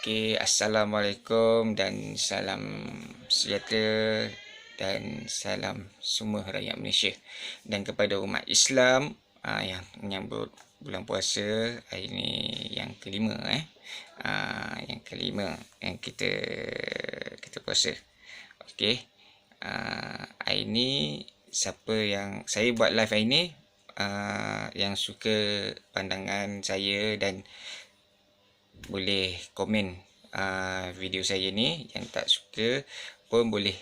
Okey, Assalamualaikum dan salam sejahtera dan salam semua rakyat Malaysia. Dan kepada umat Islam yang menyambut bulan puasa, hari ini yang kelima yang kelima yang kita puasa. Okey. Hari ini siapa yang saya buat live hari ini yang suka pandangan saya dan boleh komen video saya ni. Yang tak suka pun boleh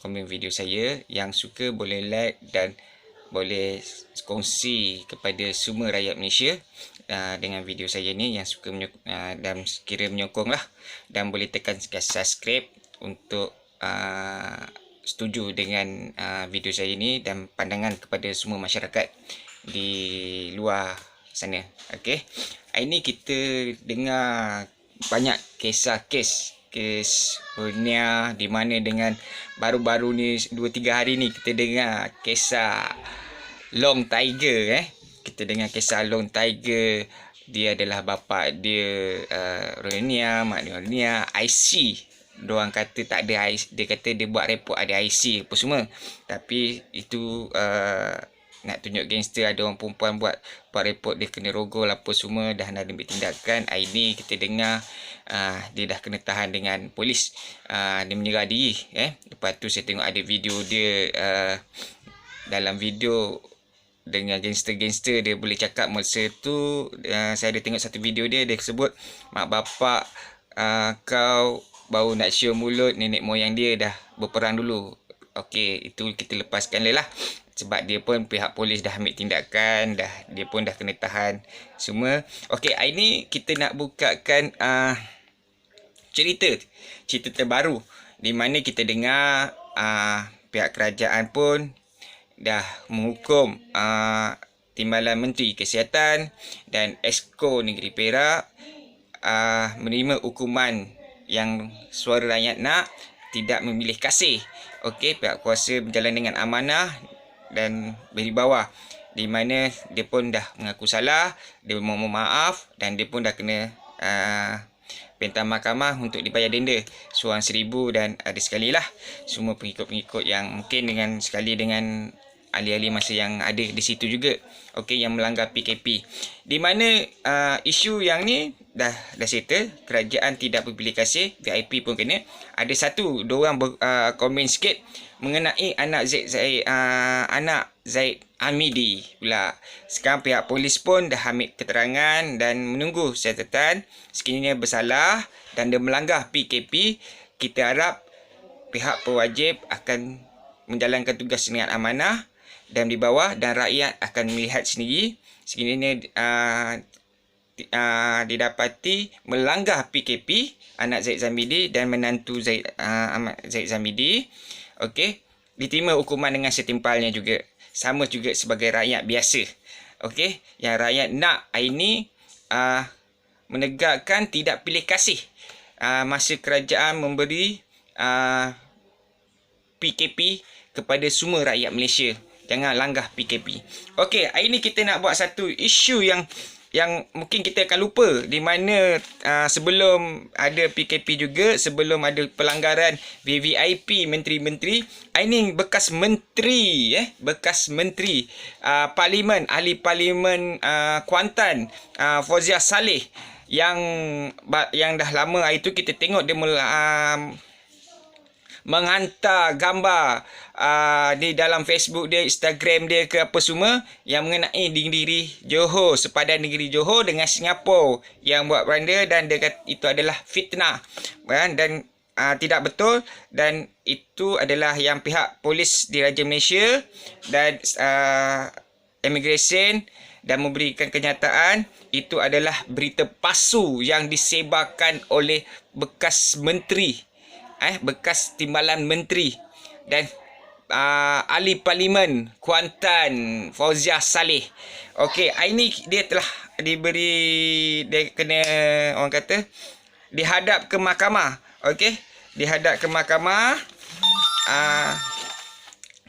komen video saya. Yang suka boleh like dan boleh kongsi kepada semua rakyat Malaysia dengan video saya ni. Yang suka dan kira menyokong lah, dan boleh tekan subscribe untuk setuju dengan video saya ni dan pandangan kepada semua masyarakat di luar sana. Okey. Hari ni kita dengar banyak kes hernia, di mana dengan baru-baru ni 2-3 hari ni kita dengar kisah Long Tiger. Kita dengar kisah Long Tiger. Dia adalah bapa dia hernia, mak dia hernia, IC. Diorang kata tak ada IC. Dia kata dia buat report ada IC apa semua. Tapi itu nak tunjuk gangster. Ada orang perempuan buat report, dia kena rogol apa semua, dah ada ambil tindakan. Hari ni kita dengar dia dah kena tahan dengan polis. Dia menyerah diri. Lepas tu saya tengok ada video dia, dalam video dengan gangster-gangster dia boleh cakap. Masa tu saya ada tengok satu video dia sebut, mak bapak kau baru nak cium mulut, nenek moyang dia dah berperang dulu. Okey, itu kita lepaskan lah. Sebab dia pun pihak polis dah ambil tindakan, dia pun dah kena tahan semua. Okey, hari ni kita nak bukakan cerita terbaru, di mana kita dengar pihak kerajaan pun dah menghukum Timbalan Menteri Kesihatan dan Esko Negeri Perak menerima hukuman yang suara rakyat nak, tidak memilih kasih. Okey, pihak kuasa berjalan dengan amanah dan berwibawa, di mana dia pun dah mengaku salah, dia mohon maaf, dan dia pun dah kena perintah mahkamah untuk dibayar denda seorang 1,000, dan ada sekali lah semua pengikut-pengikut yang mungkin sekali dengan ahli-ahli masa yang ada di situ juga. Okey, yang melanggar PKP. Di mana isu yang ni dah settle, kerajaan tidak berpilih kasih, VIP pun kena. Ada satu, dua orang komen sikit mengenai anak Zaid Hamidi pula. Sekarang pihak polis pun dah ambil keterangan dan menunggu catatan. Sekiranya bersalah dan dia melanggar PKP, kita harap pihak perwajib akan menjalankan tugas dengan amanah dan di bawah, dan rakyat akan melihat sendiri. Sekiranya didapati melanggar PKP anak Zaid Hamidi dan menantu Ahmad Zaid Hamidi, okey, diterima hukuman dengan setimpalnya juga, sama juga sebagai rakyat biasa. Okey, yang rakyat nak hari ini menegakkan tidak pilih kasih masa kerajaan memberi PKP kepada semua rakyat Malaysia. Jangan langgar PKP. Okey, hari ni kita nak buat satu isu yang mungkin kita akan lupa, di mana sebelum ada PKP juga, sebelum ada pelanggaran VVIP menteri-menteri, ini bekas menteri Parlimen, ahli Parlimen Kuantan, Fauziah Saleh, yang dah lama hari tu kita tengok dia menghantar gambar di dalam Facebook dia, Instagram dia ke apa semua, yang mengenai negeri Johor, sepadan negeri Johor dengan Singapura yang buat beranda, dan dia kata itu adalah fitnah dan tidak betul, dan itu adalah yang pihak polis di Raja Malaysia dan immigration dan memberikan kenyataan itu adalah berita palsu yang disebarkan oleh bekas menteri, bekas timbalan menteri dan ahli Parlimen Kuantan, Fauziah Saleh. Okey, hari ni dia telah dia kena, orang kata, dihadap ke mahkamah. Okey, dihadap ke mahkamah.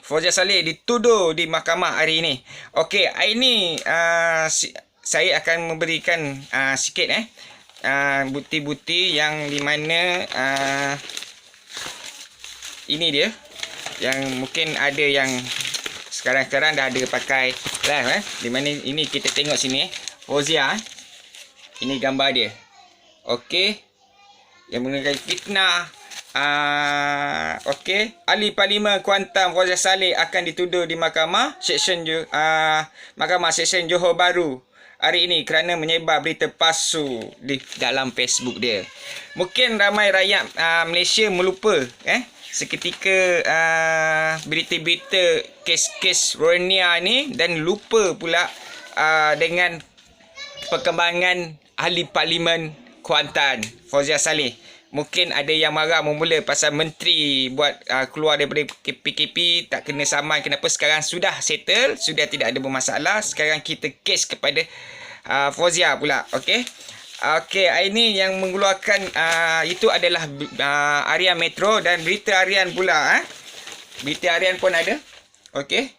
Fauziah Saleh dituduh di mahkamah hari ini. Okey, hari ini saya akan memberikan sikit bukti-bukti yang di mana ini dia, yang mungkin ada yang sekarang-sekarang dah ada pakai live di mana ini kita tengok sini Fauzia ini gambar dia. Okey, yang menggunakan fitnah. Okey, ahli parlimen kuantum Fauzia Saleh akan dituduh di Mahkamah Seksyen Johor Bahru hari ini kerana menyebar berita palsu di dalam Facebook dia. Mungkin ramai rakyat Malaysia melupa seketika berita-berita kes-kes Rohingya ni, dan lupa pula dengan perkembangan ahli parlimen Kuantan Fauzia Saleh. Mungkin ada yang marah memula pasal menteri buat keluar daripada PKP tak kena saman. Kenapa sekarang sudah settle, sudah tidak ada bermasalah. Sekarang kita kes kepada Fauzia pula. Okey. Okey, ini yang mengeluarkan itu adalah harian Metro dan berita harian pula. Berita harian pun ada. Okey.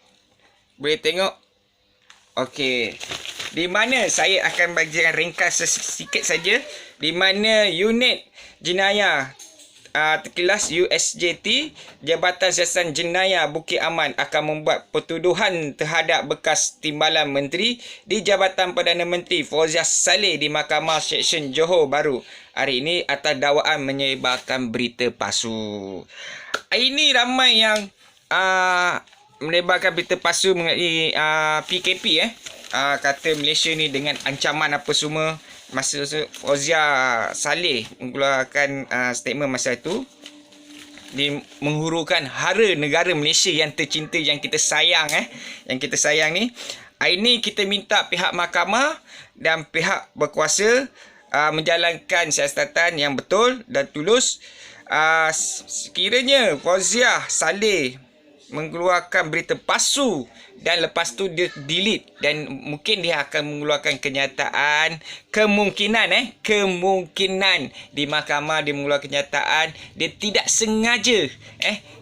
Boleh tengok. Okey. Di mana saya akan bagikan ringkas sedikit saja. Di mana unit jenayah terkelas USJT Jabatan Siasatan Jenayah Bukit Aman akan membuat pertuduhan terhadap bekas timbalan menteri di Jabatan Perdana Menteri Fauzia Saleh di Mahkamah Seksyen Johor Bahru hari ini atas dakwaan menyebarkan berita palsu. Ini ramai yang menyebarkan berita palsu mengenai PKP kata Malaysia ni dengan ancaman apa semua. Masa Fauzia Saleh mengeluarkan statement masa itu, dia menghurukan hara negara Malaysia yang tercinta, yang kita sayang yang kita sayang ni. Ini kita minta pihak mahkamah dan pihak berkuasa menjalankan siasatan yang betul dan tulus. Sekiranya Fauzia Saleh mengeluarkan berita palsu dan lepas tu dia delete, dan mungkin dia akan mengeluarkan kenyataan kemungkinan di mahkamah dia mengeluarkan kenyataan dia tidak sengaja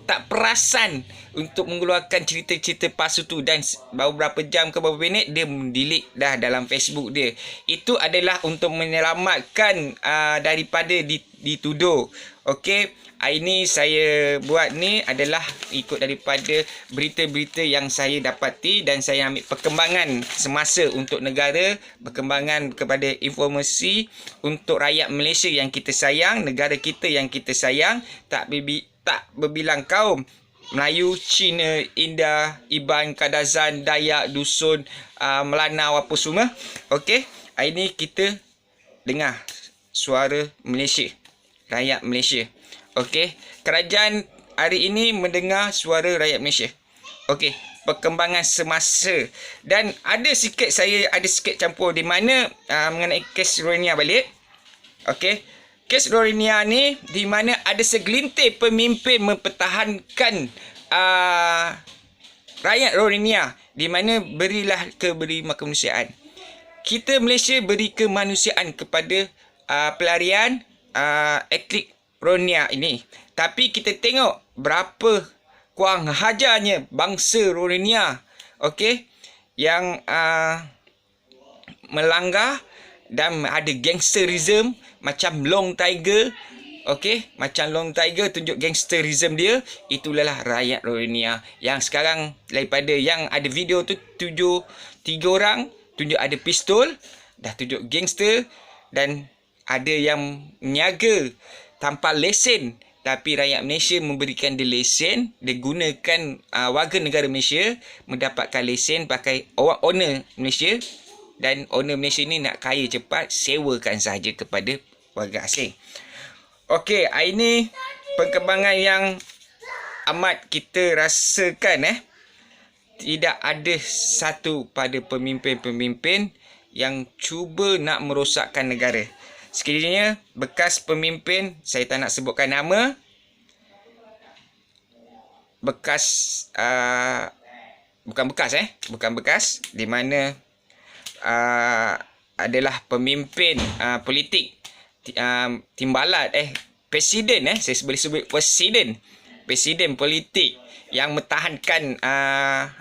tak perasan untuk mengeluarkan cerita-cerita palsu tu, dan baru berapa jam ke berapa minit dia delete dah dalam Facebook dia. Itu adalah untuk menyelamatkan daripada dituduh. Okey. Ini saya buat ni adalah ikut daripada berita-berita yang saya dapati, dan saya ambil perkembangan semasa untuk negara, perkembangan kepada informasi untuk rakyat Malaysia yang kita sayang, negara kita yang kita sayang, tak berbilang kaum, Melayu, Cina, India, Iban, Kadazan, Dayak, Dusun, Melanau apa semua. Okey, ini kita dengar suara Malaysia, rakyat Malaysia. Okey, kerajaan hari ini mendengar suara rakyat Malaysia. Okey, perkembangan semasa, dan saya ada sikit campur di mana mengenai kes Rohingya balik. Okey, kes Rohingya ni di mana ada segelintir pemimpin mempertahankan rakyat Rohingya, di mana beri kemanusiaan. Kita Malaysia beri kemanusiaan kepada pelarian etnik Rohingya ini. Tapi kita tengok berapa kurang hajarnya bangsa Rohingya, okey, yang melanggar dan ada gangsterism macam Long Tiger. Okey, macam Long Tiger tunjuk gangsterism dia. Itulah rakyat Rohingya yang sekarang, daripada yang ada video tu 3 orang tunjuk ada pistol, dah tunjuk gangster, dan ada yang niaga tanpa lesen, tapi rakyat Malaysia memberikan dia lesen. Dia gunakan warga negara Malaysia mendapatkan lesen pakai owner Malaysia, dan owner Malaysia ni nak kaya cepat, sewakan sahaja kepada warga asing. Okey, ini perkembangan yang amat kita rasakan. Tidak ada satu pada pemimpin-pemimpin yang cuba nak merosakkan negara. Sekiranya bekas pemimpin, saya tak nak sebutkan nama, bukan bekas, di mana adalah pemimpin politik timbalan, presiden, saya boleh sebut presiden politik yang mempertahankan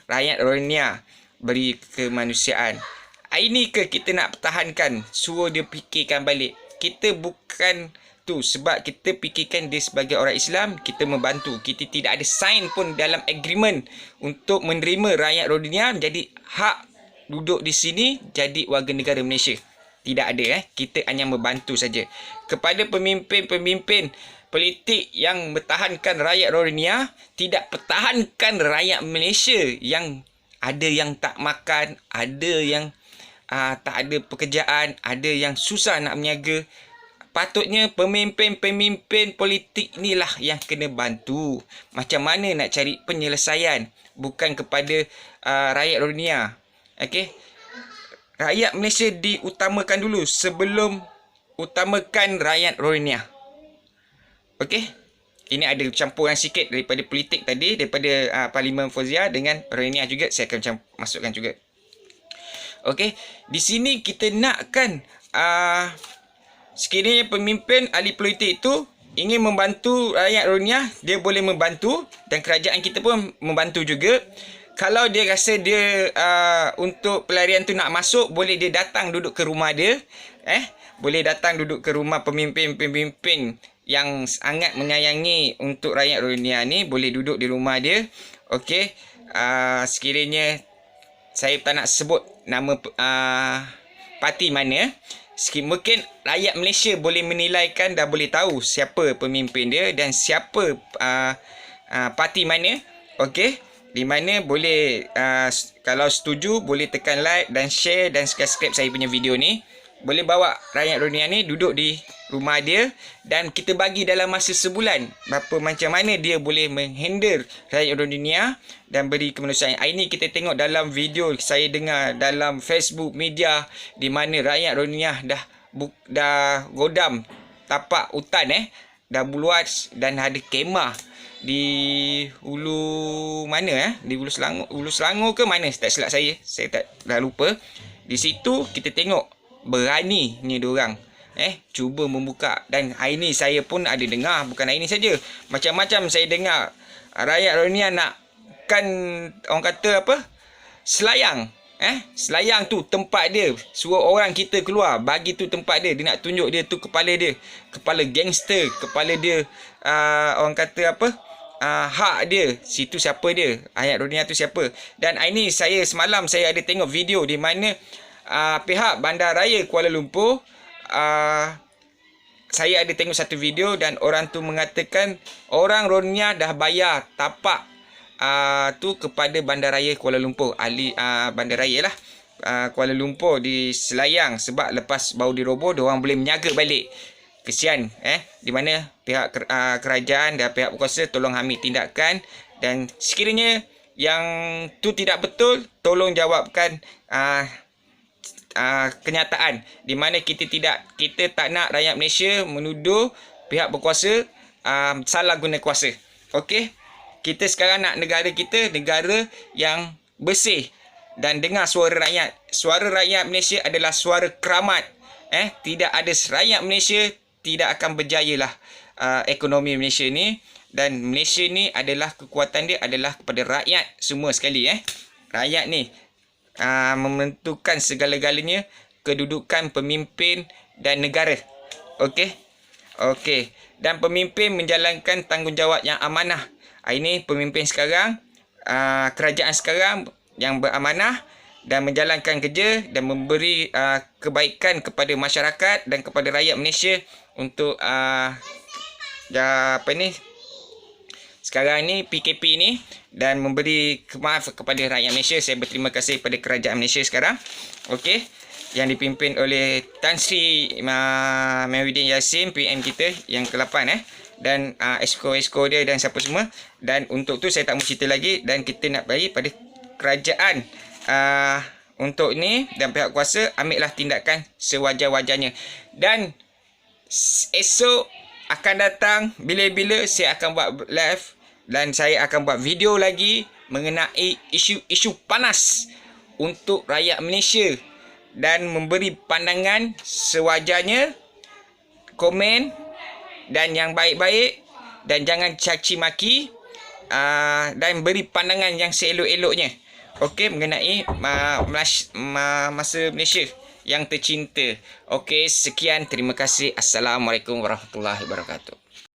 rakyat Rohingya, beri kemanusiaan. Ini ke kita nak pertahankan? Suruh dia fikirkan balik. kita bukan tu, sebab kita fikirkan dia sebagai orang Islam, kita membantu. Kita tidak ada sign pun dalam agreement untuk menerima rakyat Rodinia menjadi hak duduk di sini jadi warga negara Malaysia. Tidak ada. Kita hanya membantu saja. Kepada pemimpin-pemimpin politik yang mempertahankan rakyat Rodinia, tidak pertahankan rakyat Malaysia yang ada yang tak makan, ada yang tak ada pekerjaan, ada yang susah nak berniaga. Patutnya pemimpin-pemimpin politik inilah yang kena bantu. Macam mana nak cari penyelesaian, bukan kepada rakyat Rodinia. Okey. Rakyat Malaysia diutamakan dulu sebelum utamakan rakyat Rodinia. Okey. Ini ada campuran sikit daripada politik tadi, daripada Parlimen Fozia dengan Rodinia juga. Saya akan masukkan juga. Okey. Di sini kita nakkan sekiranya pemimpin ahli politik itu ingin membantu rakyat Rodinia, dia boleh membantu dan kerajaan kita pun membantu juga. Kalau dia rasa dia untuk pelarian tu nak masuk, boleh dia datang duduk ke rumah dia. Boleh datang duduk ke rumah pemimpin-pemimpin yang sangat menyayangi untuk rakyat Rodinia ni, boleh duduk di rumah dia. Okey. Sekiranya saya tak nak sebut nama parti mana, mungkin rakyat Malaysia boleh menilaikan dan boleh tahu siapa pemimpin dia dan siapa parti mana. Okey, di mana boleh kalau setuju boleh tekan like dan share dan subscribe saya punya video ni. Boleh bawa rakyat Rodinia ni duduk di rumah dia dan kita bagi dalam masa sebulan macam mana dia boleh menghandle rakyat Rodinia dan beri kemanusiaan. Ini kita tengok dalam video saya dengar dalam Facebook media di mana rakyat Rodinia dah godam tapak hutan dah buat dan ada kemah di hulu mana di hulu Selangor ke mana, tak silap saya dah lupa. Di situ kita tengok beraninya diorang cuba membuka. Dan hari ni saya pun ada dengar, bukan hari ni saja, macam-macam saya dengar rakyat Rodinia nakkan orang kata apa, selayang. Selayang tu tempat dia, suruh orang kita keluar, bagi tu tempat dia, dia nak tunjuk dia tu kepala dia, kepala gangster, kepala dia orang kata apa, hak dia, situ siapa dia, rakyat Rodinia tu siapa. Dan hari ni semalam saya ada tengok video di mana pihak Bandaraya Kuala Lumpur, saya ada tengok satu video dan orang tu mengatakan orang Rodinia dah bayar tapak tu kepada Bandaraya Kuala Lumpur, ahli Bandaraya lah Kuala Lumpur di Selayang, sebab lepas baru diroboh diorang boleh menyaga balik. Kesian di mana pihak kerajaan dan pihak berkuasa tolong ambil tindakan, dan sekiranya yang tu tidak betul, tolong jawabkan kenyataan di mana kita tak nak rakyat Malaysia menuduh pihak berkuasa salah guna kuasa. Okey, kita sekarang nak negara kita negara yang bersih dan dengar suara rakyat. Suara rakyat Malaysia adalah suara keramat. Tidak ada rakyat Malaysia tidak akan berjayalah ekonomi Malaysia ni, dan Malaysia ni adalah kekuatan dia adalah kepada rakyat semua sekali. Rakyat ni menentukan segala-galanya kedudukan pemimpin dan negara. Okey. Dan pemimpin menjalankan tanggungjawab yang amanah. Ini pemimpin sekarang, kerajaan sekarang yang beramanah dan menjalankan kerja dan memberi kebaikan kepada masyarakat dan kepada rakyat Malaysia untuk sekarang ni PKP ni, dan memberi maaf kepada rakyat Malaysia. Saya berterima kasih kepada kerajaan Malaysia sekarang, okey, yang dipimpin oleh Tan Sri Mahyudin Yassin, PM kita yang ke-8 dan esko dia dan siapa semua. Dan untuk tu saya tak mau cerita lagi, dan kita nak bagi pada kerajaan untuk ni dan pihak kuasa ambillah tindakan sewajar-wajarnya. Dan esok akan datang bila-bila saya akan buat live dan saya akan buat video lagi mengenai isu-isu panas untuk rakyat Malaysia dan memberi pandangan sewajarnya, komen dan yang baik-baik, dan jangan caci maki, dan beri pandangan yang seelok-eloknya. Okey, mengenai masa Malaysia yang tercinta. Okey, sekian. Terima kasih. Assalamualaikum warahmatullahi wabarakatuh.